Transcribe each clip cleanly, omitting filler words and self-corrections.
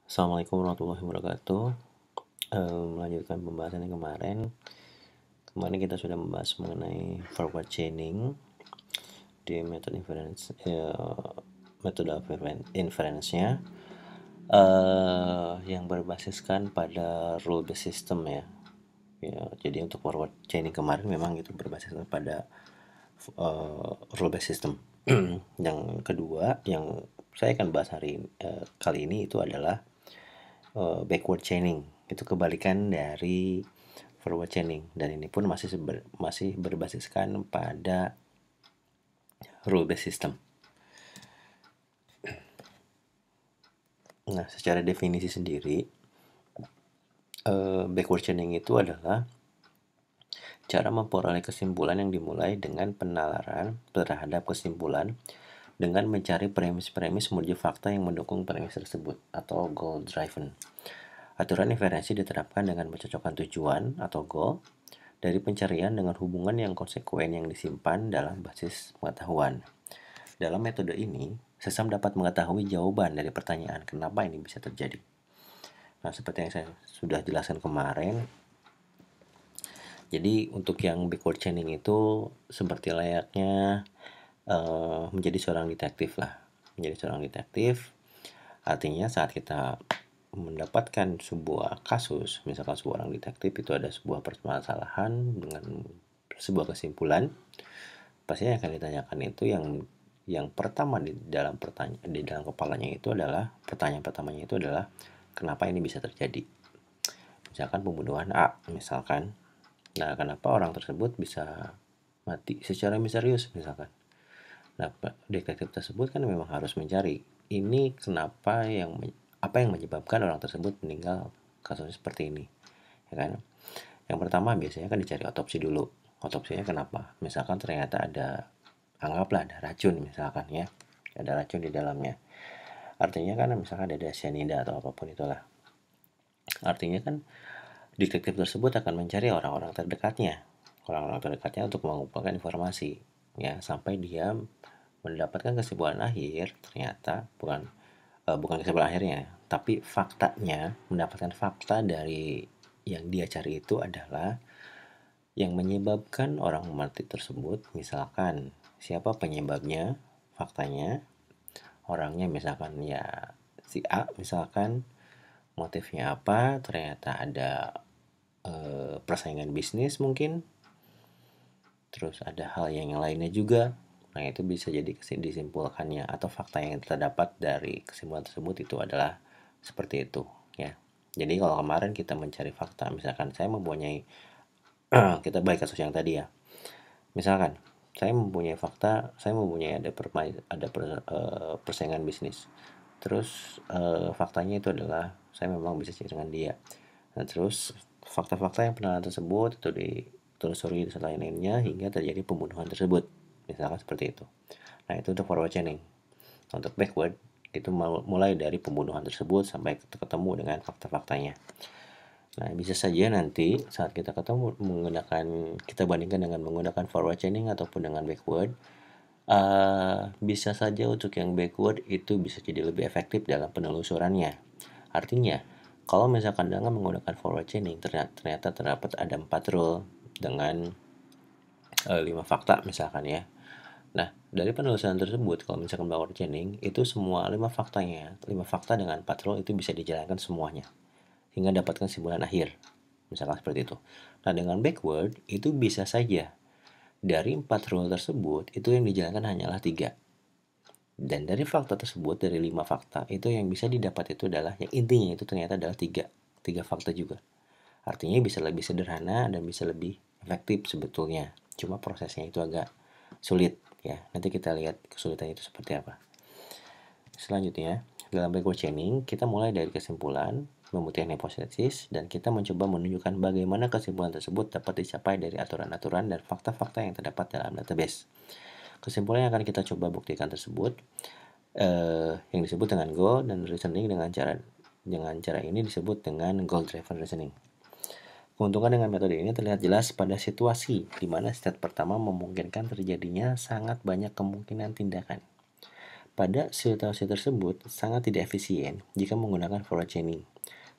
Assalamualaikum warahmatullahi wabarakatuh. Melanjutkan pembahasan yang kemarin. Kemarin kita sudah membahas mengenai forward chaining di metode inference, metode inference-nya yang berbasiskan pada rule based system ya. Jadi untuk forward chaining kemarin memang itu berbasis pada rule based system. Yang kedua yang saya akan bahas kali ini itu adalah backward chaining. Itu kebalikan dari forward chaining, dan ini pun masih berbasiskan pada rule based system. Nah, secara definisi sendiri, backward chaining itu adalah cara memperoleh kesimpulan yang dimulai dengan penalaran terhadap kesimpulan dengan mencari premis-premis menuju fakta yang mendukung premis tersebut, atau goal driven. Aturan inferensi diterapkan dengan mencocokkan tujuan atau goal dari pencarian dengan hubungan yang konsekuen yang disimpan dalam basis pengetahuan. Dalam metode ini, sesam dapat mengetahui jawaban dari pertanyaan kenapa ini bisa terjadi. Nah, seperti yang saya sudah jelaskan kemarin, jadi untuk yang backward chaining itu seperti layaknya menjadi seorang detektif lah. Menjadi seorang detektif artinya saat kita mendapatkan sebuah kasus, misalkan seorang detektif itu ada sebuah permasalahan dengan sebuah kesimpulan, pasti yang akan ditanyakan itu yang pertama di dalam kepalanya itu adalah pertanyaan pertamanya itu adalah kenapa ini bisa terjadi. Misalkan pembunuhan A, misalkan. Nah, kenapa orang tersebut bisa mati secara misterius misalkan. Nah, detektif tersebut kan memang harus mencari ini apa yang menyebabkan orang tersebut meninggal kasusnya seperti ini, ya kan? Yang pertama biasanya kan dicari otopsi dulu. Otopsinya kenapa? Misalkan ternyata anggaplah ada racun misalkan ya, ada racun di dalamnya. Artinya kan misalkan ada cyanida atau apapun itulah. Artinya kan detektif tersebut akan mencari orang-orang terdekatnya untuk mengumpulkan informasi ya, sampai dia mendapatkan kesimpulan akhir. Ternyata bukan kesimpulan akhirnya, tapi mendapatkan fakta dari yang dia cari itu adalah yang menyebabkan orang mati tersebut. Misalkan siapa penyebabnya, faktanya, orangnya misalkan ya si A, misalkan motifnya apa, ternyata ada persaingan bisnis mungkin, terus ada hal yang lainnya juga. Nah, itu bisa jadi disimpulkannya atau fakta yang terdapat dari kesimpulan tersebut itu adalah seperti itu ya. Jadi kalau kemarin kita mencari fakta, misalkan saya mempunyai kita balik kasus yang tadi ya. Misalkan saya mempunyai fakta, saya mempunyai persaingan bisnis. Terus faktanya itu adalah saya memang bisa dengan dia. Nah, terus fakta-fakta yang penilaian tersebut itu ditelusuri lain-lainnya hingga terjadi pembunuhan tersebut. Misalkan seperti itu. Nah, itu untuk forward chaining. Untuk backward, itu mulai dari pembunuhan tersebut sampai ketemu dengan fakta-faktanya. Nah, bisa saja nanti saat kita kita bandingkan dengan menggunakan forward chaining ataupun dengan backward, bisa saja untuk yang backward itu bisa jadi lebih efektif dalam penelusurannya. Artinya, kalau misalkan dengan menggunakan forward chaining ternyata terdapat ada 4 rule dengan 5 fakta misalkan ya. Nah, dari penelusuran tersebut kalau misalkan backward chaining itu semua 5 fakta dengan 4 rule itu bisa dijalankan semuanya hingga dapatkan kesimpulan akhir. Misalkan seperti itu. Nah, dengan backward itu bisa saja dari 4 rule tersebut itu yang dijalankan hanyalah 3. Dan dari fakta tersebut, dari 5 fakta, itu yang bisa didapat itu adalah, yang intinya itu ternyata adalah 3 fakta juga. Artinya bisa lebih sederhana dan bisa lebih efektif sebetulnya. Cuma prosesnya itu agak sulit ya. Nanti kita lihat kesulitannya itu seperti apa. Selanjutnya, dalam backward chaining, kita mulai dari kesimpulan, membuktikan hipotesis, dan kita mencoba menunjukkan bagaimana kesimpulan tersebut dapat dicapai dari aturan-aturan dan fakta-fakta yang terdapat dalam database. Kesimpulan yang akan kita coba buktikan tersebut yang disebut dengan goal, dan reasoning dengan cara ini disebut dengan goal driven reasoning. Keuntungan dengan metode ini terlihat jelas pada situasi di mana step pertama memungkinkan terjadinya sangat banyak kemungkinan tindakan. Pada situasi tersebut sangat tidak efisien jika menggunakan forward chaining,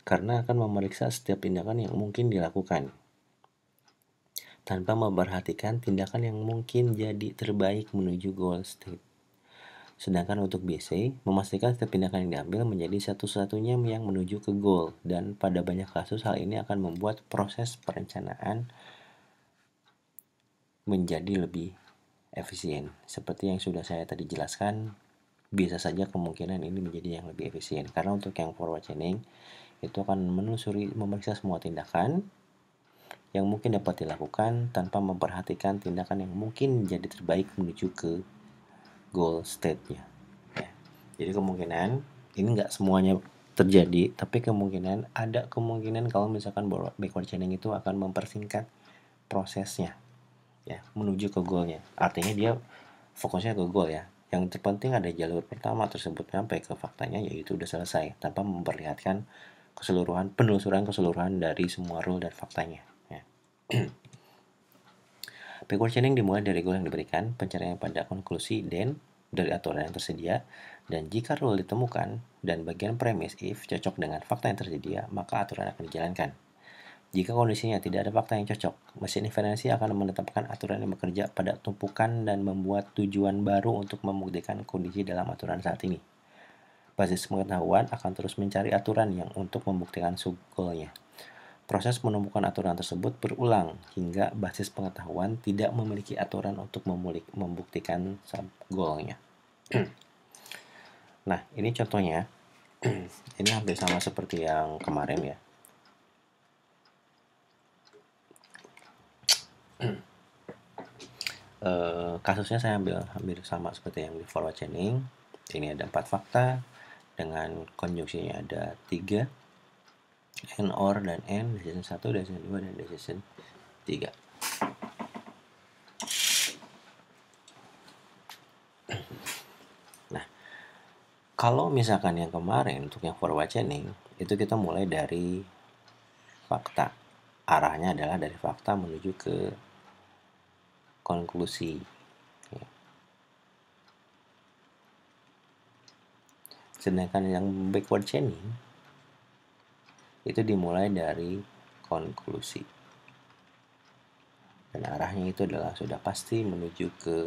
karena akan memeriksa setiap tindakan yang mungkin dilakukan, tanpa memperhatikan tindakan yang mungkin jadi terbaik menuju goal state. Sedangkan untuk BC, memastikan setiap tindakan yang diambil menjadi satu-satunya yang menuju ke goal, dan pada banyak kasus hal ini akan membuat proses perencanaan menjadi lebih efisien. Seperti yang sudah saya tadi jelaskan, bisa saja kemungkinan ini menjadi yang lebih efisien. Karena untuk yang forward chaining, itu akan menelusuri, memeriksa semua tindakan yang mungkin dapat dilakukan tanpa memperhatikan tindakan yang mungkin jadi terbaik menuju ke goal state-nya. Ya. Jadi kemungkinan, ini nggak semuanya terjadi, tapi kemungkinan, ada kemungkinan kalau misalkan backward chaining itu akan mempersingkat prosesnya, ya, menuju ke goalnya. Artinya dia fokusnya ke goal ya. Yang terpenting ada jalur pertama tersebut sampai ke faktanya, yaitu udah selesai tanpa memperlihatkan penelusuran keseluruhan dari semua rule dan faktanya. Ya. Backward chaining dimulai dari goal yang diberikan, pencarian pada konklusi dan dari aturan yang tersedia, dan jika rule ditemukan dan bagian premis if cocok dengan fakta yang tersedia, maka aturan akan dijalankan. Jika kondisinya tidak ada fakta yang cocok, mesin inferensi akan menetapkan aturan yang bekerja pada tumpukan dan membuat tujuan baru untuk membuktikan kondisi dalam aturan saat ini. Basis pengetahuan akan terus mencari aturan yang untuk membuktikan sub-goalnya. Proses menemukan aturan tersebut berulang hingga basis pengetahuan tidak memiliki aturan untuk membuktikan sub-goalnya. Nah, ini contohnya. Ini hampir sama seperti yang kemarin ya. Kasusnya saya ambil hampir sama seperti yang di forward chaining. Ini ada 4 fakta dengan konjungsinya ada 3, and, or, dan and, decision 1, decision 2, dan decision 3. Nah, kalau misalkan yang kemarin untuk yang forward chaining, itu kita mulai dari fakta. Arahnya adalah dari fakta menuju ke konklusi. Sedangkan yang backward chaining itu dimulai dari konklusi. Dan arahnya itu adalah sudah pasti menuju ke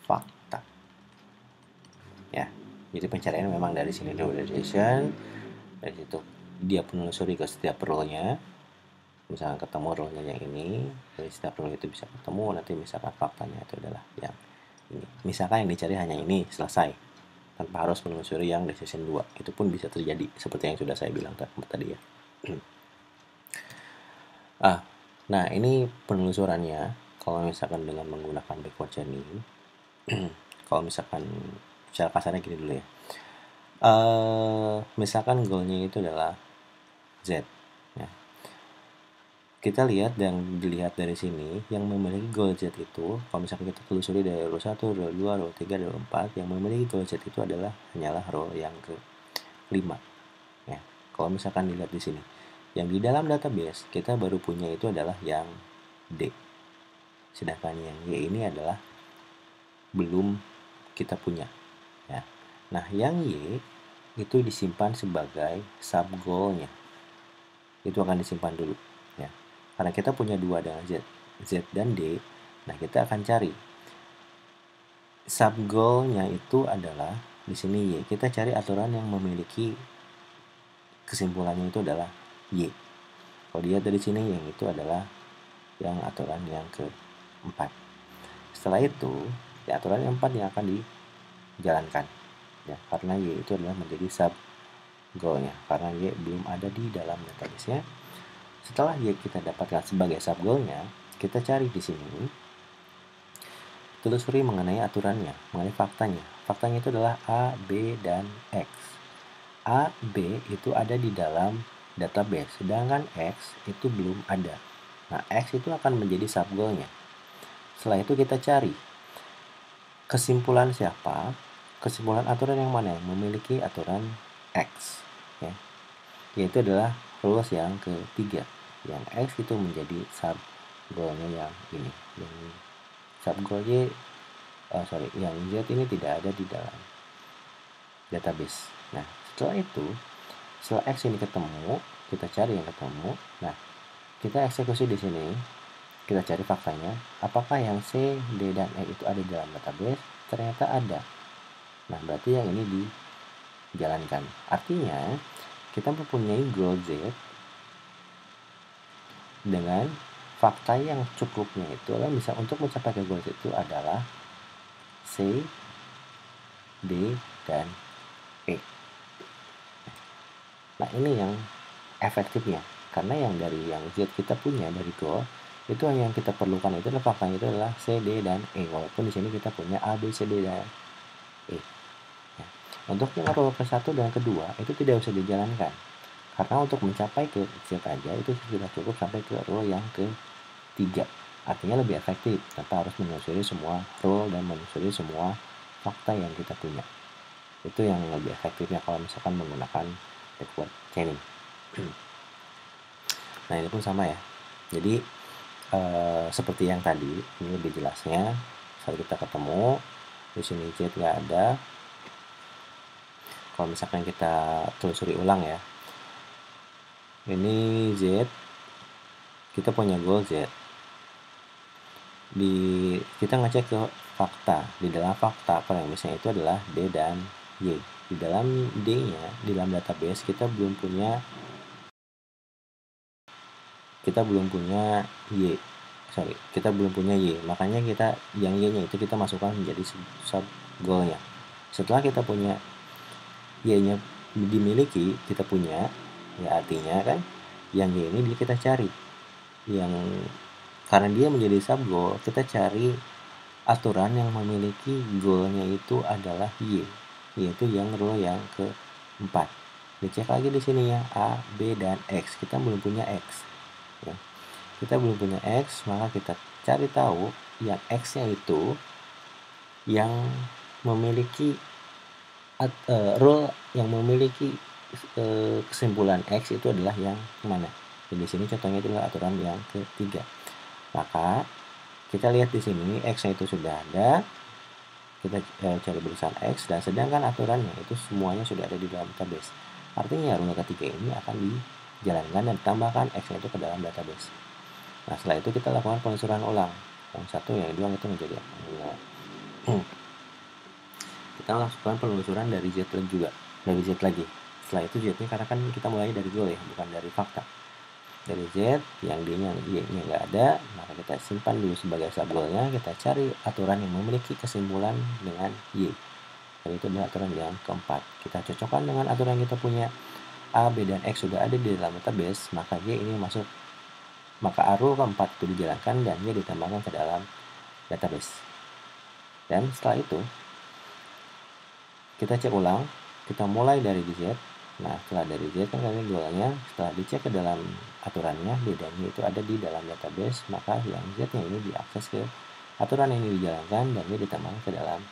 fakta. Ya, jadi pencarian memang dari sini dulu, dari decision, dari situ dia penelusuri ke setiap rule-nya. Misalkan ketemu rule-nya yang ini, dari setiap rule itu bisa ketemu, nanti misalkan faktanya itu adalah yang ini. Misalkan yang dicari hanya ini, selesai. Tanpa harus menelusuri yang decision 2. Itu pun bisa terjadi, seperti yang sudah saya bilang tadi ya. Nah ini penelusurannya, kalau misalkan dengan menggunakan backward chaining, kalau misalkan secara kasarnya gini dulu ya. Misalkan goalnya itu adalah Z. Ya. Kita lihat dan dilihat dari sini, yang memiliki goal Z itu, kalau misalkan kita telusuri dari rule 1, rule 2, rule 3, rule 4, yang memiliki goal Z itu hanyalah rule yang ke-5. Ya. Kalau misalkan dilihat di sini, yang di dalam database kita baru punya itu adalah yang D. Sedangkan yang Y ini adalah belum kita punya. Ya. Nah, yang Y itu disimpan sebagai sub goal-nya. Itu akan disimpan dulu. Ya. Karena kita punya dua dengan Z dan D, nah kita akan cari sub goal-nya itu adalah di sini Y. Kita cari aturan yang memiliki kesimpulannya itu adalah Y. Kalau dilihat dari sini, yang itu adalah yang aturan yang ke-4. Setelah itu, ya aturan yang 4 yang akan dijalankan. Ya, karena Y itu adalah menjadi sub goal-nya. Karena Y belum ada di dalam database-nya. Setelah Y kita dapatkan sebagai sub goal-nya, kita cari di sini, telusuri mengenai aturannya, mengenai faktanya. Faktanya itu adalah A, B, dan X. A, B itu ada di dalam database, sedangkan X itu belum ada. Nah, X itu akan menjadi sub goal-nya. Setelah itu kita cari kesimpulan siapa, kesimpulan aturan yang mana yang memiliki aturan X, ya. Yaitu adalah rules yang ketiga. Yang X itu menjadi sub goal-nya yang ini. Yang sub goal Y yang Z ini tidak ada di dalam database. Nah, setelah itu, setelah X ini ketemu, kita cari yang ketemu. Nah, kita eksekusi di sini, kita cari faktanya, apakah yang C, D, dan E itu ada di dalam database? Ternyata ada. Nah, berarti yang ini dijalankan. Artinya, kita mempunyai goal Z dengan fakta yang cukupnya itu adalah bisa untuk mencapai ke goal Z itu adalah C, D, dan E. Nah, ini yang efektifnya. Karena yang dari yang Z kita punya dari goal itu hanya yang kita perlukan itu adalah faktanya itu adalah C, D, dan E. Walaupun di sini kita punya A, B, C, D, dan E. Ya. Untuk yang row ke-1 dan kedua itu tidak usah dijalankan. Karena untuk mencapai ke Z aja itu sudah cukup sampai ke row yang ke-3. Artinya lebih efektif tanpa harus menyusuri semua row dan menyusuri semua fakta yang kita punya. Itu yang lebih efektifnya kalau misalkan menggunakan backward chaining. Nah, ini pun sama ya. Jadi seperti yang tadi, ini lebih jelasnya. Saat kita ketemu, di sini Z nggak ada. Kalau misalkan kita telusuri ulang ya, ini Z, kita punya goal Z. Kita ngecek ke fakta. Di dalam fakta premisnya itu adalah D dan Y. Di dalam D-nya, di dalam database kita belum punya Y. Kita belum punya Y. Makanya kita yang Y-nya itu kita masukkan menjadi sub goal-nya. Setelah kita punya Y-nya dimiliki, kita punya, ya artinya kan yang Y ini kita cari. Karena dia menjadi sub goal, kita cari aturan yang memiliki goal-nya itu adalah Y, yaitu yang row yang ke-4. Dicek lagi di sini ya, A, B, dan X. Kita belum punya X. Ya. Kita belum punya X, maka kita cari tahu yang X-nya itu yang memiliki rule yang memiliki kesimpulan X itu adalah yang mana. Jadi di sini contohnya adalah aturan yang ketiga. Maka kita lihat di sini X-nya itu sudah ada. Kita cari barisan X, dan sedangkan aturannya itu semuanya sudah ada di dalam database. Artinya rule ketiga ini akan dijalankan dan tambahkan X-nya itu ke dalam database. Nah, setelah itu kita lakukan penelusuran ulang. Yang satu, yang dua itu menjadi kita lakukan penelusuran dari Z juga, dari Z lagi. Setelah itu Z-nya, karena kan kita mulai dari goal ya, bukan dari fakta. Dari Z, yang D-nya, Y-nya nggak ada, maka kita simpan dulu sebagai sub goal-nya. Kita cari aturan yang memiliki kesimpulan dengan Y. Dan itu adalah aturan yang keempat. Kita cocokkan dengan aturan yang kita punya. A, B, dan X sudah ada di dalam database, maka Y ini masuk. Maka arrow keempat itu dijalankan dan Y ditambahkan ke dalam database. Dan setelah itu, kita cek ulang. Kita mulai dari Z. Nah, setelah dari Z kan kami goalnya, setelah dicek ke dalam aturannya, D dan Y itu ada di dalam database, maka yang Z-nya ini diakses ke aturan ini dijalankan dan Y ditambahkan ke dalam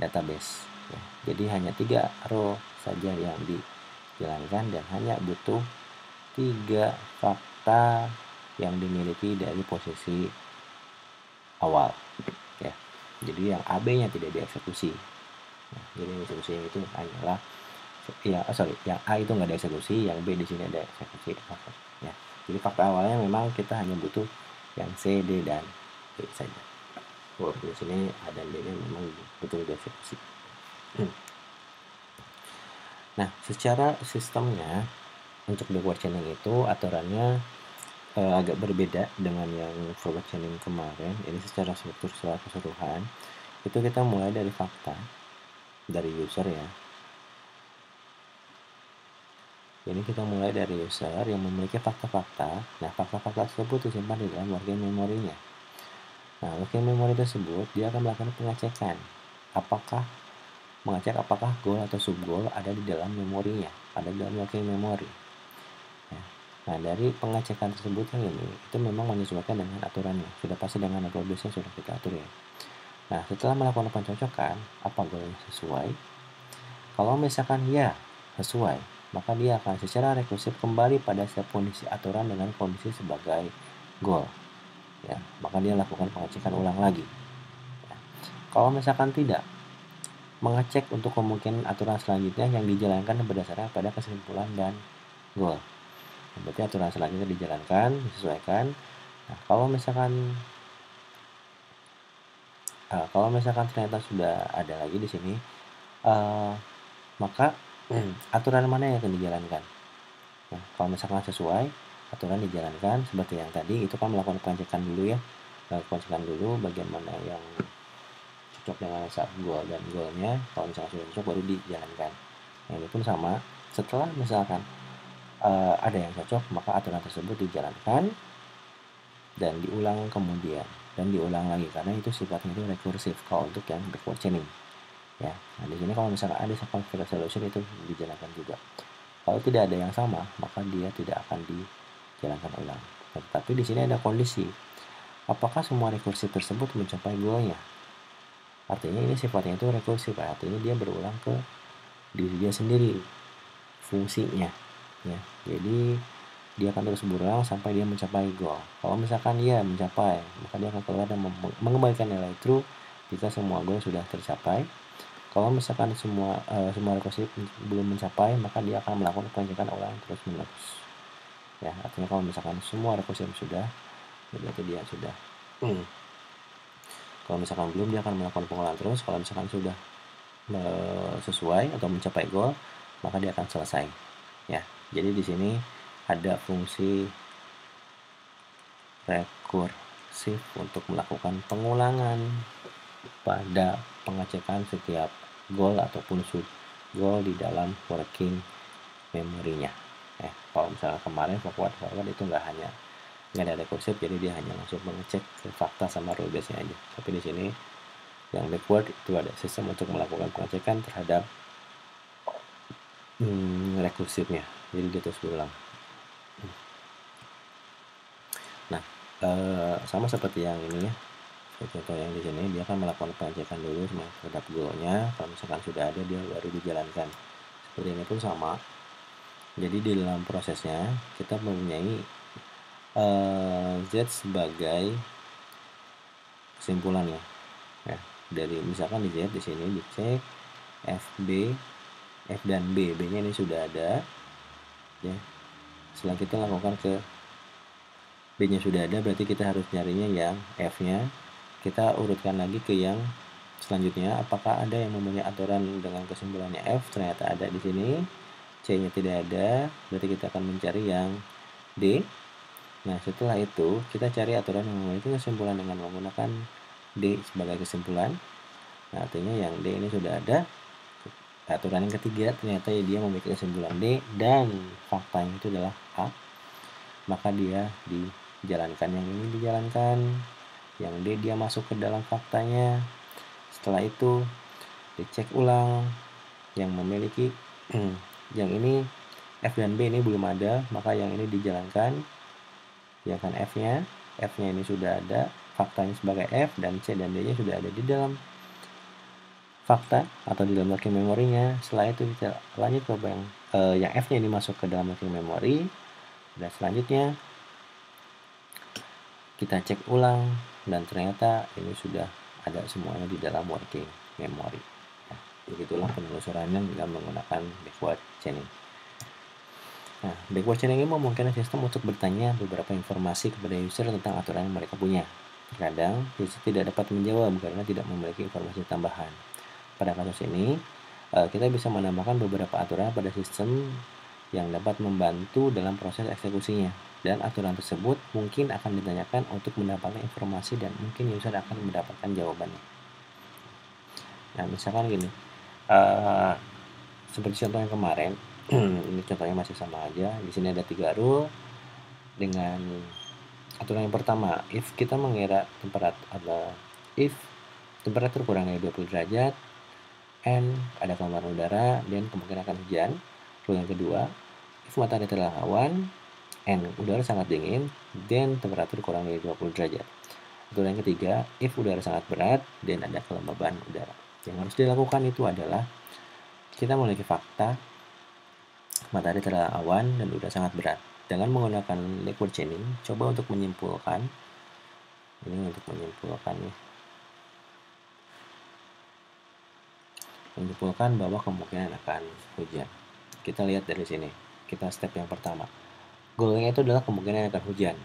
database. Ya, jadi hanya 3 row saja yang dijalankan dan hanya butuh 3 fakta yang dimiliki dari posisi awal. Ya, jadi yang AB-nya tidak dieksekusi. Nah, jadi eksekusi itu hanyalah yang A itu nggak ada eksekusi, yang B di sini ada eksekusi. Ya, jadi fakta awalnya memang kita hanya butuh yang C, D, dan E saja. Walaupun di sini A dan D-nya memang betul dieksekusi. Nah, secara sistemnya untuk backward chaining itu aturannya agak berbeda dengan yang forward chaining kemarin. Ini secara struktur, secara keseluruhan itu kita mulai dari fakta dari user ya. Jadi kita mulai dari user yang memiliki fakta-fakta. Nah, fakta-fakta tersebut disimpan di dalam working memory-nya. Nah, working memory tersebut dia akan melakukan pengecekan. Mengecek apakah goal atau sub goal ada di dalam memorinya, ada di dalam working memory. Ya. Nah, dari pengecekan tersebut yang ini itu memang menyesuaikan dengan aturannya. Sudah pasti dengan database sudah kita atur ya. Nah, setelah melakukan pencocokan, apa goalnya sesuai? Kalau misalkan ya sesuai, maka dia akan secara rekursif kembali pada setiap kondisi aturan dengan kondisi sebagai goal. Ya, maka dia lakukan pengecekan ulang lagi. Ya. Kalau misalkan tidak, mengecek untuk kemungkinan aturan selanjutnya yang dijalankan berdasarkan pada kesimpulan dan goal. Berarti aturan selanjutnya dijalankan, disesuaikan. Nah, kalau misalkan ternyata sudah ada lagi di sini, maka aturan mana yang akan dijalankan? Nah, kalau misalkan sesuai, aturan dijalankan seperti yang tadi, itu kan melakukan pengecekan dulu ya. Pengecekan dulu bagian mana yang cocok dengan saat goal dan goalnya. Kalau misalkan sudah cocok baru dijalankan. Nah, ini pun sama. Setelah misalkan ada yang cocok, maka aturan tersebut dijalankan dan diulang kemudian dan diulang lagi karena itu sifatnya itu rekursif kalau untuk yang backward chaining ya. Nah, di sini kalau misalkan ada conflict resolution itu dijalankan juga. Kalau tidak ada yang sama, maka dia tidak akan dijalankan ulang. Tetapi di sini ada kondisi. Apakah semua rekursif tersebut mencapai goalnya? Artinya ini sifatnya itu rekursif, artinya dia berulang ke diri dia sendiri fungsinya ya. Jadi dia akan terus berulang sampai dia mencapai goal. Kalau misalkan dia mencapai, maka dia akan keluar dan mengembalikan nilai true jika semua goal sudah tercapai. Kalau misalkan semua rekursif belum mencapai, maka dia akan melakukan pengecekan ulang terus menerus. Ya, artinya kalau misalkan semua rekursif sudah, berarti dia sudah. Kalau misalkan belum, dia akan melakukan pengulangan terus. Kalau misalkan sudah sesuai atau mencapai goal, maka dia akan selesai. Ya, jadi di sini ada fungsi rekursif untuk melakukan pengulangan pada pengecekan setiap goal ataupun sub goal di dalam working memory-nya. Kalau misalnya kemarin forward itu nggak ada rekursif, jadi dia hanya langsung mengecek ke fakta sama rule base-nya aja. Tapi di sini yang backward itu ada sistem untuk melakukan pengecekan terhadap rekursifnya, jadi dia terus berulang. Nah, sama seperti yang ini ya. Contoh yang di sini dia akan melakukan pengecekan dulu terhadap goalnya. Kalau misalkan sudah ada, dia baru dijalankan. Seperti ini pun sama. Jadi di dalam prosesnya kita mempunyai Z sebagai kesimpulannya. Ya, dari misalkan di Z di sini dicek F dan B-nya ini sudah ada. Ya. Setelah kita lakukan ke B-nya sudah ada, berarti kita harus nyarinya yang F-nya. Kita urutkan lagi ke yang selanjutnya, apakah ada yang mempunyai aturan dengan kesimpulannya F? Ternyata ada di sini. C-nya tidak ada, berarti kita akan mencari yang D. Nah, setelah itu kita cari aturan yang memiliki kesimpulan dengan menggunakan D sebagai kesimpulan. Nah, artinya yang D ini sudah ada. Aturan yang ketiga ternyata dia memiliki kesimpulan D dan faktanya itu adalah A. Maka dia dijalankan, yang ini dijalankan, yang D dia masuk ke dalam faktanya. Setelah itu dicek ulang yang memiliki yang ini F dan B ini belum ada, maka yang ini dijalankan, ya kan F-nya ini sudah ada, faktanya sebagai F, dan C dan D-nya sudah ada di dalam fakta atau di dalam working memory-nya. Setelah itu kita lanjut ke yang F-nya ini masuk ke dalam working memory, dan selanjutnya kita cek ulang dan ternyata ini sudah ada semuanya di dalam working memory. Nah, begitulah penelusurannya dengan menggunakan backward chaining. Nah, backward chaining ini memungkinkan sistem untuk bertanya beberapa informasi kepada user tentang aturan yang mereka punya. Terkadang user tidak dapat menjawab karena tidak memiliki informasi tambahan. Pada kasus ini, kita bisa menambahkan beberapa aturan pada sistem yang dapat membantu dalam proses eksekusinya. Dan aturan tersebut mungkin akan ditanyakan untuk mendapatkan informasi dan mungkin user akan mendapatkan jawabannya. Nah, misalkan gini, seperti contoh yang kemarin, ini contohnya masih sama aja. Di sini ada 3 rule dengan aturan yang pertama, if kita mengira if temperatur kurang dari 20 derajat, N ada kelembapan udara, dan kemungkinan akan hujan. Rule yang kedua, if matahari telah awan, N udara sangat dingin, dan temperatur kurang dari 20 derajat. Rule yang ketiga, if udara sangat berat, dan ada kelembaban udara. Yang harus dilakukan itu adalah kita memiliki fakta matahari telah awan dan udara sangat berat. Dengan menggunakan backward chaining, coba untuk menyimpulkan. Ini untuk menyimpulkannya. menyimpulkan bahwa kemungkinan akan hujan. Kita lihat dari sini. Kita step yang pertama. Goalnya itu adalah kemungkinan akan hujan.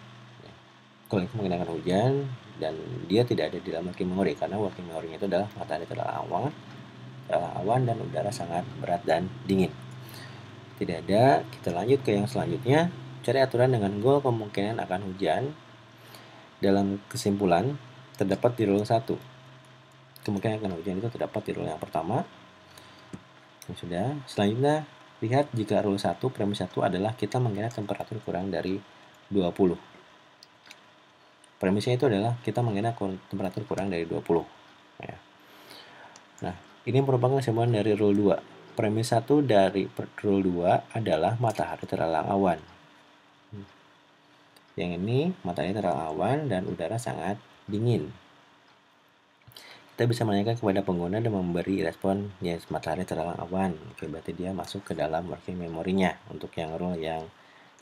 Goal kemungkinan akan hujan dan dia tidak ada di dalam working memory karena working memory itu adalah matahari terlalu awan dan udara sangat berat dan dingin. Tidak ada, kita lanjut ke yang selanjutnya. Cari aturan dengan goal kemungkinan akan hujan. Dalam kesimpulan, terdapat di rule 1. Kemungkinan akan hujan itu terdapat di rule yang pertama. Sudah. Selanjutnya, lihat jika rule 1, premis 1 adalah kita mengira temperatur kurang dari 20. Premisnya itu adalah kita mengira temperatur kurang dari 20. Ya. Nah, ini merupakan kesimpulan dari rule 2. Premis 1 dari rule 2 adalah matahari terhalang awan. Yang ini matahari terhalang awan dan udara sangat dingin. Kita bisa menanyakan kepada pengguna dan memberi respon yes, matahari terhalang awan. Oke, berarti dia masuk ke dalam working memory-nya untuk yang rule yang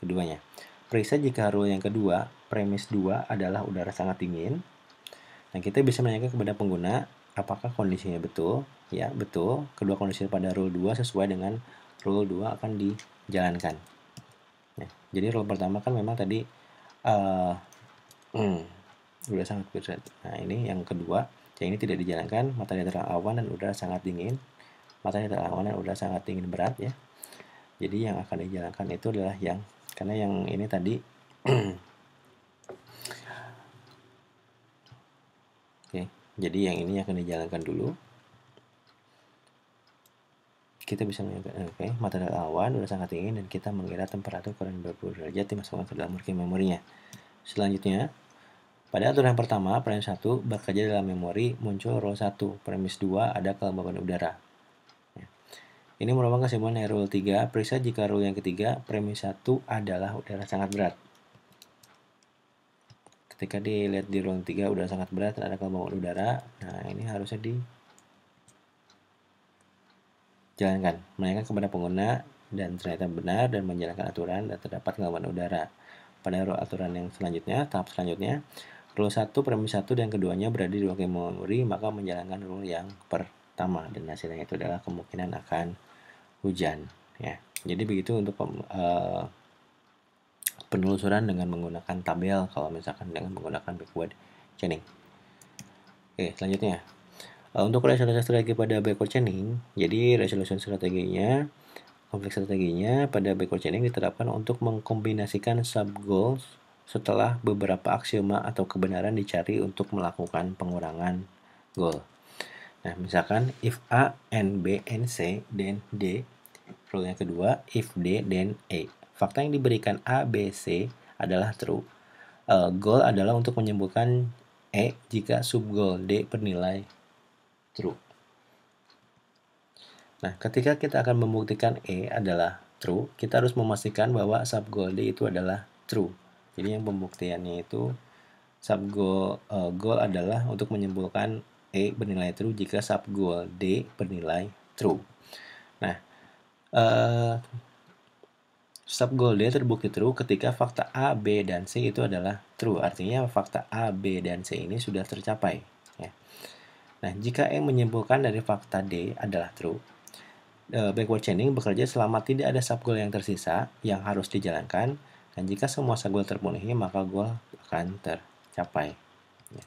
keduanya. Periksa jika rule yang kedua, premis 2 adalah udara sangat dingin. Nah, kita bisa menanyakan kepada pengguna apakah kondisinya betul. Ya, betul. Kedua kondisi pada rule 2 sesuai dengan rule 2 akan dijalankan. Ya, jadi rule pertama kan memang tadi udara sangat berat. Nah, ini yang kedua, yang ini tidak dijalankan, matahari terhalang awan dan udara sangat dingin. Matahari terhalang awan dan udara sangat dingin berat ya. Jadi yang akan dijalankan itu adalah yang karena yang ini tadi Oke, jadi yang ini akan dijalankan dulu. Kita bisa mengingat, matahari awan udah sangat dingin dan kita mengira temperatur kurang 20 derajat dimasukkan ke dalam working memory-nya. Selanjutnya, pada aturan pertama, premis 1 bekerja dalam memori muncul rule 1, premis 2 ada kelembaban udara. Ini merupakan kesimpulan dari rule 3, periksa jika rule yang ketiga, premis 1 adalah udara sangat berat. Ketika dilihat di rule 3 udara sangat berat dan ada kelembaban udara, nah ini harusnya jalankan, menanyakan kepada pengguna dan ternyata benar dan menjalankan aturan dan terdapat kelembaban udara. Pada aturan yang selanjutnya, tahap selanjutnya, rule 1, premis 1 dan keduanya berada di working memory, maka menjalankan rule yang pertama dan hasilnya itu adalah kemungkinan akan hujan. Ya, jadi begitu untuk penelusuran dengan menggunakan tabel kalau misalkan dengan menggunakan backward chaining. Oke, selanjutnya. Untuk resolusi strategi pada backward chaining, jadi resolusi strateginya, konflik strateginya pada backward chaining diterapkan untuk mengkombinasikan sub-goals setelah beberapa aksioma atau kebenaran dicari untuk melakukan pengurangan goal. Nah, misalkan if A, and B, and C, then D. Rule yang kedua, if D, then E. Fakta yang diberikan A, B, C adalah true. Goal adalah untuk menyembuhkan E jika sub-goal D bernilai true. Nah, ketika kita akan membuktikan E adalah true, kita harus memastikan bahwa sub-goal D itu adalah true. Jadi yang pembuktiannya itu sub-goal goal adalah untuk menyimpulkan E bernilai true jika sub-goal D bernilai true. Nah, sub-goal D terbukti true ketika fakta A, B, dan C itu adalah true. Artinya fakta A, B, dan C ini sudah tercapai. Ya. Nah, jika E menyimpulkan dari fakta D adalah true, backward chaining bekerja selama tidak ada sub-goal yang tersisa yang harus dijalankan, dan jika semua sub-goal terpenuhi, maka goal akan tercapai. Ya.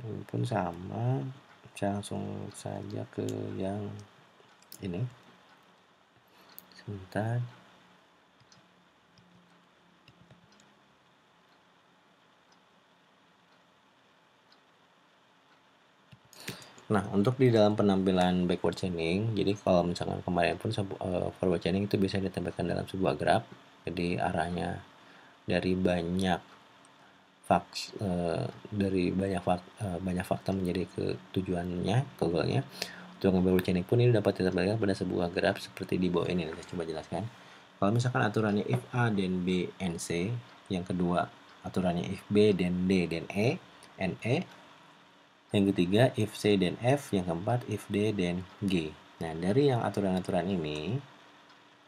Ini pun sama, saya langsung saja ke yang ini. Sebentar. Nah, untuk di dalam penampilan backward chaining, jadi kalau misalkan kemarin pun forward chaining itu bisa ditempelkan dalam sebuah graf, jadi arahnya dari banyak fakta menjadi ke tujuannya, ke goalnya. Untuk backward chaining pun ini dapat ditempelkan pada sebuah graf seperti di bawah ini. Saya coba jelaskan. Kalau misalkan aturannya if A then B and C, yang kedua aturannya if B then D then E and E. Yang ketiga, if C dan F. Yang keempat, if D dan G. Nah, dari yang aturan-aturan ini,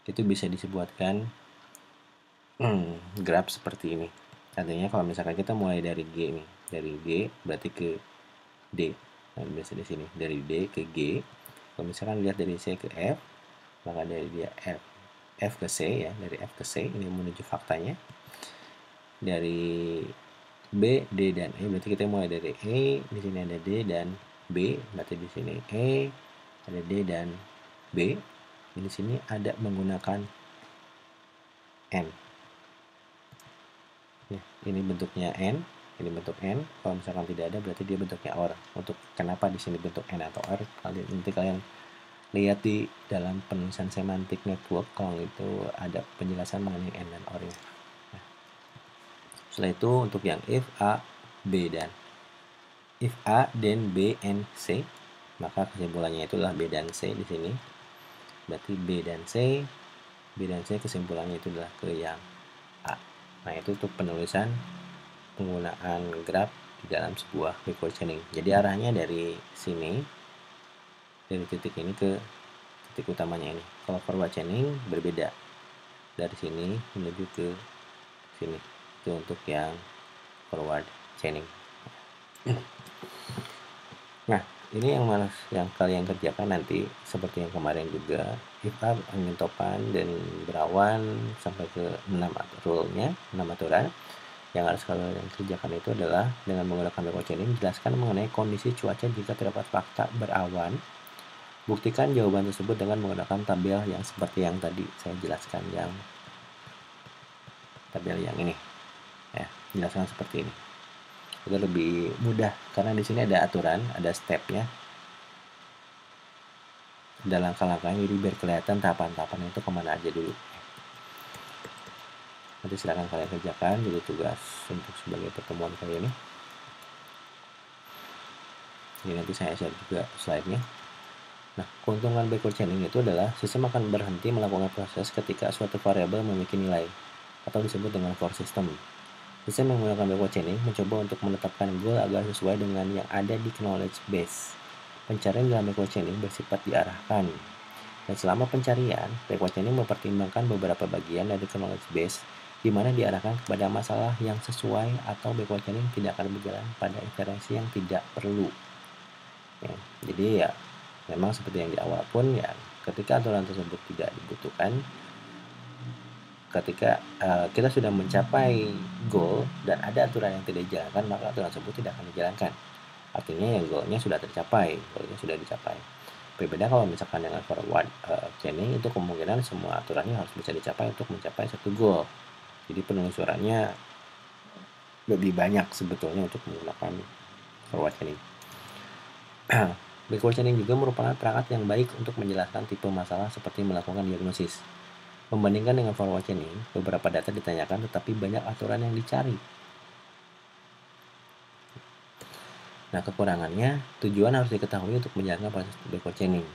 itu bisa disebutkan graf seperti ini. Artinya kalau misalkan kita mulai dari G nih, dari G berarti ke D. Nah, bisa di sini dari D ke G. Kalau misalkan lihat dari C ke F, maka dari dia F ke C ya, dari F ke C ini menuju faktanya. Dari B, D dan E, berarti kita mulai dari E, di sini ada D dan B, berarti di sini E, ada D dan B. Di sini ada menggunakan N. Ya, ini bentuknya N, ini bentuk N. Kalau misalkan tidak ada, berarti dia bentuknya OR. Untuk kenapa di sini bentuk N atau OR, nanti kalian lihat di dalam penulisan semantik network, kalau itu ada penjelasan mengenai N dan OR-nya. Nah, setelah itu untuk yang if A, B dan if A dan B and C, maka kesimpulannya itulah B dan C di sini. Berarti B dan C kesimpulannya itu adalah ke yang A. Nah, itu untuk penulisan penggunaan graph di dalam sebuah backward chaining. Jadi arahnya dari sini, dari titik ini ke titik utamanya ini. Kalau forward chaining berbeda, dari sini menuju ke sini. Itu untuk yang forward chaining. Nah, ini yang kalian kerjakan nanti seperti yang kemarin juga. If A, angin topan dan berawan sampai ke 6 rule-nya, 6 aturan. Yang harus kalian kerjakan itu adalah dengan menggunakan backward chaining, jelaskan mengenai kondisi cuaca jika terdapat fakta berawan. Buktikan jawaban tersebut dengan menggunakan tabel yang seperti yang tadi saya jelaskan, yang tabel yang ini. Ya, jelaskan seperti ini. Itu lebih mudah karena di sini ada aturan, ada stepnya, ada langkah-langkahnya, jadi biar kelihatan tahapan-tahapan itu kemana aja dulu. Nanti silakan kalian kerjakan jadi tugas untuk sebagai pertemuan kali ini. Jadi nanti saya share juga slide-nya. Nah, keuntungan backward chaining itu adalah sistem akan berhenti melakukan proses ketika suatu variabel memiliki nilai, atau disebut dengan for system. Sistem yang menggunakan backward chaining mencoba untuk menetapkan goal agar sesuai dengan yang ada di knowledge base. Pencarian dalam backward chaining bersifat diarahkan. Dan selama pencarian, backward chaining mempertimbangkan beberapa bagian dari knowledge base di mana diarahkan kepada masalah yang sesuai, atau backward chaining tidak akan berjalan pada iterasi yang tidak perlu. Ya, jadi ya memang seperti yang di awal pun ya, ketika aturan tersebut tidak dibutuhkan, ketika kita sudah mencapai goal dan ada aturan yang tidak dijalankan, maka aturan tersebut tidak akan dijalankan. Artinya ya goalnya sudah tercapai, goalnya sudah dicapai. Berbeda kalau misalkan dengan forward chaining, itu kemungkinan semua aturannya harus bisa dicapai untuk mencapai satu goal. Jadi penelusurannya lebih banyak sebetulnya untuk menggunakan forward chaining. Backward chaining juga merupakan perangkat yang baik untuk menjelaskan tipe masalah seperti melakukan diagnosis. Membandingkan dengan forward chaining, beberapa data ditanyakan tetapi banyak aturan yang dicari. Nah, kekurangannya, tujuan harus diketahui untuk menjalankan proses backward chaining.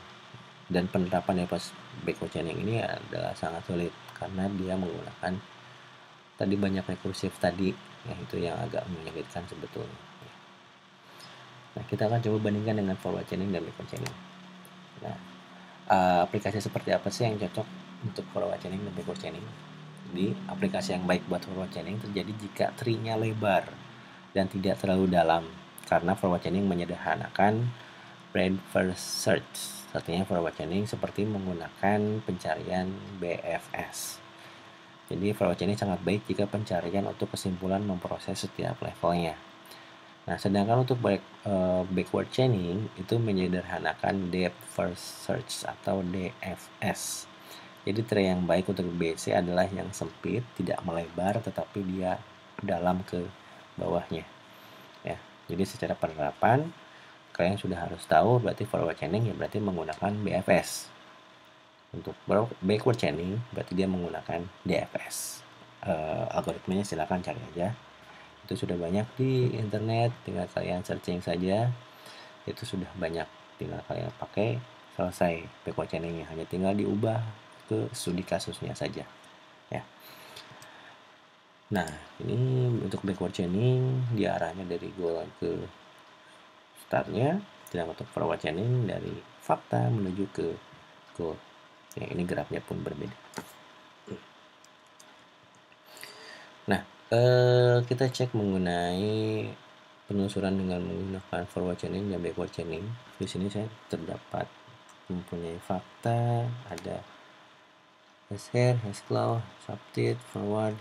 Dan penerapan dari proses backward chaining ini adalah sangat sulit karena dia menggunakan tadi banyak rekursif tadi, ya itu yang agak menyulitkan sebetulnya. Nah, kita akan coba bandingkan dengan forward chaining dan backward chaining. Nah, aplikasi seperti apa sih yang cocok untuk forward chaining dan backward chaining? Jadi, aplikasi yang baik buat forward chaining terjadi jika tree-nya lebar dan tidak terlalu dalam, karena forward chaining menyederhanakan breadth first search. Artinya forward chaining seperti menggunakan pencarian BFS. Jadi forward chaining sangat baik jika pencarian untuk kesimpulan memproses setiap levelnya. Nah, sedangkan untuk backward chaining itu menyederhanakan depth first search atau DFS. Jadi tree yang baik untuk BC adalah yang sempit, tidak melebar, tetapi dia dalam ke bawahnya. Ya, jadi secara penerapan kalian sudah harus tahu berarti forward chaining ya berarti menggunakan BFS. Untuk backward chaining berarti dia menggunakan DFS. Algoritmanya silakan cari aja. Itu sudah banyak di internet, tinggal kalian searching saja. Itu sudah banyak, tinggal kalian pakai, selesai backward chainingnya. Hanya tinggal diubah ke studi kasusnya saja. Ya. Nah, ini untuk backward chaining dia arahnya dari goal ke startnya. Sedang untuk forward chaining dari fakta menuju ke goal. Ya, ini grafnya pun berbeda. Nah, kita cek mengenai penelusuran dengan menggunakan forward chaining dan backward chaining. Di sini saya terdapat mempunyai fakta, ada hash-here, hash-claw, subtit, forward,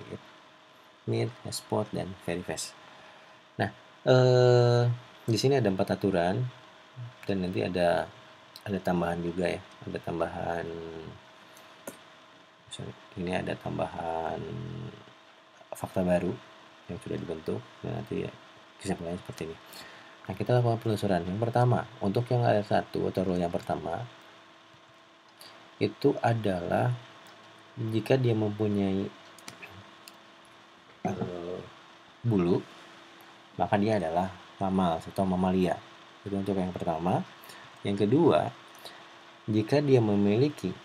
mid, hash-spot, dan very fast. Nah, di sini ada 4 aturan dan nanti ada tambahan juga ya, ada tambahan, ini ada tambahan fakta baru yang sudah dibentuk dan nanti ya, kesimpulannya seperti ini. Nah, kita lakukan penelusuran. Yang pertama, untuk yang R1 atau rule yang pertama itu adalah jika dia mempunyai bulu, maka dia adalah mammals atau mamalia. Itu untuk yang pertama. Yang kedua, jika dia memiliki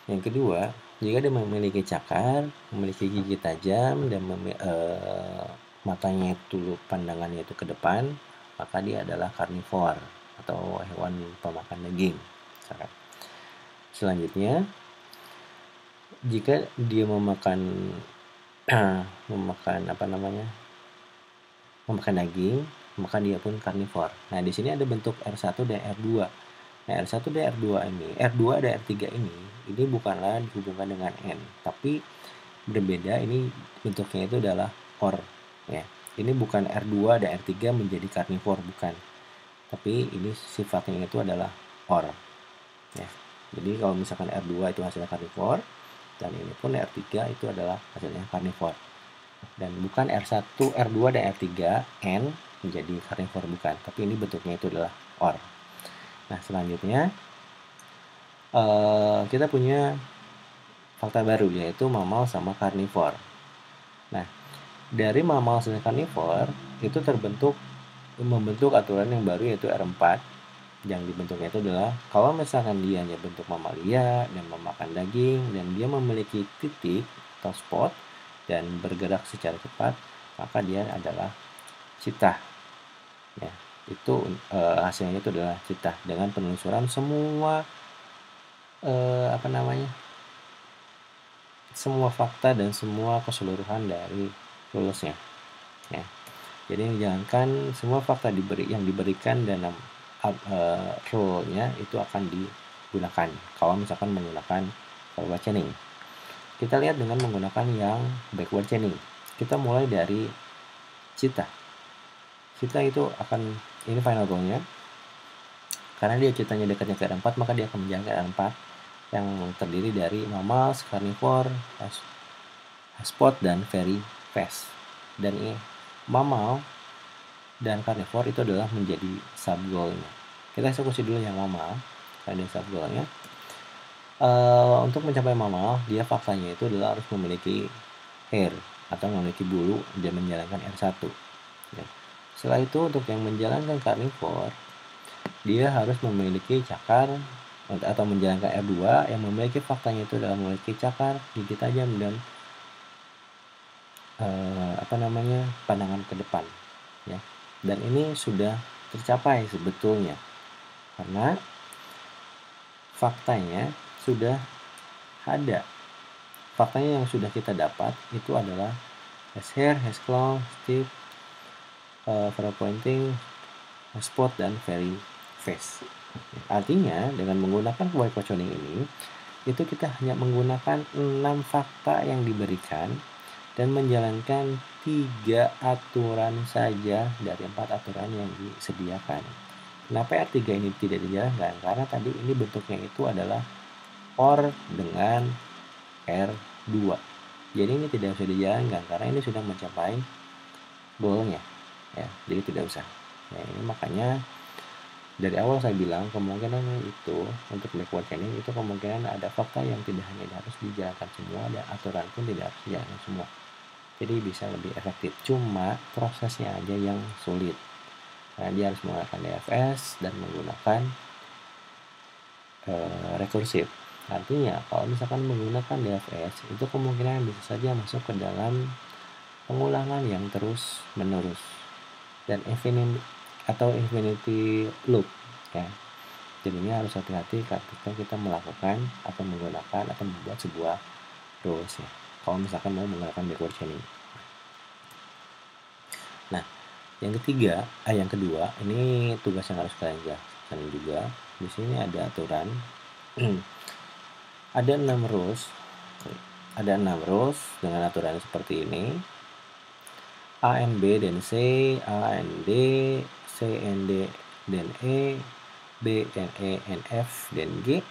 Yang kedua, jika dia memiliki cakar, memiliki gigi tajam, dan matanya itu, pandangannya itu ke depan, maka dia adalah karnivor atau hewan pemakan daging. Selanjutnya, jika dia memakan daging, maka dia pun karnivor. Nah, di sini ada bentuk R1 dan R2. Nah, R1 dan R2 ini, R2 dan R3 ini bukanlah dihubungkan dengan N, tapi berbeda. Ini bentuknya itu adalah OR, ya. Ini bukan R2 dan R3 menjadi karnivor, bukan. Tapi ini sifatnya itu adalah OR, ya. Jadi kalau misalkan R2 itu hasilnya karnivor, dan ini pun R3 itu adalah hasilnya karnivor. Dan bukan R1, R2 dan R3 N menjadi karnivor, bukan. Tapi ini bentuknya itu adalah OR. Nah, selanjutnya kita punya fakta baru, yaitu mammal sama karnivor. Nah, dari mammal dan karnivor itu membentuk aturan yang baru, yaitu R4. Yang dibentuknya itu adalah kalau misalkan dia hanya bentuk mamalia dan memakan daging dan dia memiliki titik atau spot dan bergerak secara cepat, maka dia adalah cheetah, ya. Itu hasilnya itu adalah cheetah dengan penelusuran semua semua fakta dan semua keseluruhan dari rules-nya, ya. Jadi jangankan semua fakta yang diberikan dalam rule-nya itu akan digunakan kalau misalkan menggunakan forward chaining. Kita lihat dengan menggunakan yang backward chaining. Kita mulai dari cheetah. Cheetah itu ini final rule-nya. Karena dia ceritanya dekatnya ke R4, maka dia akan menjalankan R4 yang terdiri dari mammals, carnivore, hash-spot, dan very fast. Dan ini mammal dan carnivore itu adalah menjadi sub goal-nya. Kita eksekusi dulu yang mammal karena dia sub goal-nya. Untuk mencapai mammal, dia faktanya itu adalah harus memiliki hair atau memiliki bulu dan menjalankan R1. Ya. Setelah itu untuk yang menjalankan carnivore, dia harus memiliki cakar atau menjalankan R2 yang memiliki faktanya itu adalah memiliki cakar, gigi tajam, dan pandangan ke depan, ya. Dan ini sudah tercapai sebetulnya karena faktanya sudah ada. Faktanya yang sudah kita dapat itu adalah hash-here, hash-claw, tip, forward pointing, spot, dan very fast. Artinya dengan menggunakan forward positioning ini, itu kita hanya menggunakan 6 fakta yang diberikan dan menjalankan 3 aturan saja dari 4 aturan yang disediakan. Kenapa R3 ini tidak dijalankan? Karena tadi ini bentuknya itu adalah OR dengan R2. Jadi ini tidak usah dijalankan karena ini sudah mencapai goalnya, ya. Jadi tidak usah. Ya, ini makanya dari awal saya bilang kemungkinan itu untuk backward chaining itu kemungkinan ada fakta yang tidak hanya harus dijalankan semua dan aturan pun tidak harus dijalankan semua. Jadi bisa lebih efektif. Cuma prosesnya aja yang sulit. Karena dia harus menggunakan DFS dan menggunakan rekursif. Artinya kalau misalkan menggunakan DFS itu kemungkinan bisa saja masuk ke dalam pengulangan yang terus menerus dan infinity loop, ya. Jadinya harus hati-hati ketika kita melakukan atau menggunakan atau membuat sebuah rulesnya kalau misalkan mau menggunakan backward chaining. Nah, yang kedua, ini tugas yang harus kalian jelaskan juga. Di sini ada aturan. Ada 6 rules. Ada 6 rules dengan aturan seperti ini. A, N, B, dan C, A, N, D, C, N, D, dan E, B, N, E, N, F, dan G,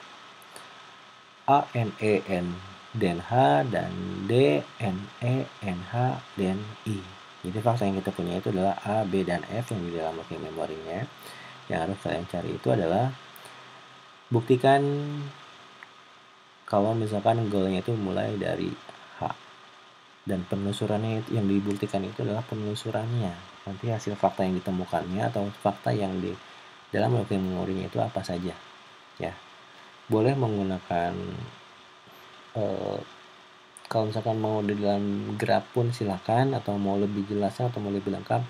A, N, E, N, dan H, dan D, N, E, N, H, dan I. Jadi fakta yang kita punya itu adalah A, B, dan F yang di dalam working memorinya. Yang harus kalian cari itu adalah buktikan kalau misalkan goalnya itu mulai dari H. Dan penelusurannya yang dibuktikan itu adalah penelusurannya. Nanti hasil fakta yang ditemukannya atau fakta yang di dalam working memorinya itu apa saja. Ya, boleh menggunakan kalau misalkan mau di dalam graf pun silakan, atau mau lebih jelas atau mau lebih lengkap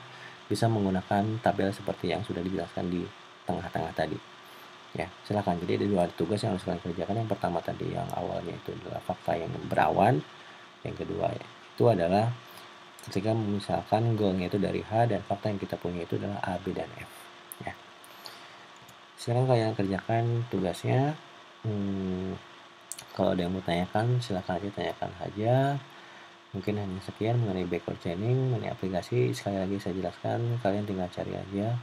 bisa menggunakan tabel seperti yang sudah dijelaskan di tengah-tengah tadi. Ya, silakan. Jadi ada 2 tugas yang harus kalian kerjakan. Yang pertama tadi yang awalnya itu adalah fakta yang berawan. Yang kedua itu adalah ketika misalkan goalnya itu dari H dan fakta yang kita punya itu adalah A, B, dan F. Ya. Silakan kalian kerjakan tugasnya. Kalau ada yang mau tanyakan, silakan aja tanyakan saja. Mungkin hanya sekian mengenai backward chaining, mengenai aplikasi. Sekali lagi saya jelaskan, kalian tinggal cari aja.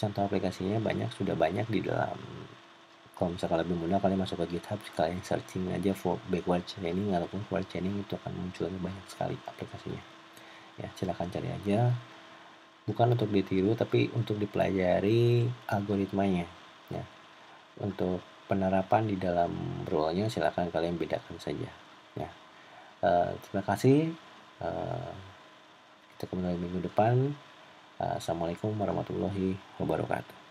Contoh aplikasinya sudah banyak di dalam. Kalau misalkan lebih mudah, kalian masuk ke GitHub, kalian searching aja for backward chaining ataupun forward chaining, itu akan muncul banyak sekali aplikasinya. Ya, silakan cari aja. Bukan untuk ditiru, tapi untuk dipelajari algoritmanya. Ya, untuk penerapan di dalam rule-nya silakan kalian bedakan saja. Ya, terima kasih. Kita kembali minggu depan. Assalamualaikum warahmatullahi wabarakatuh.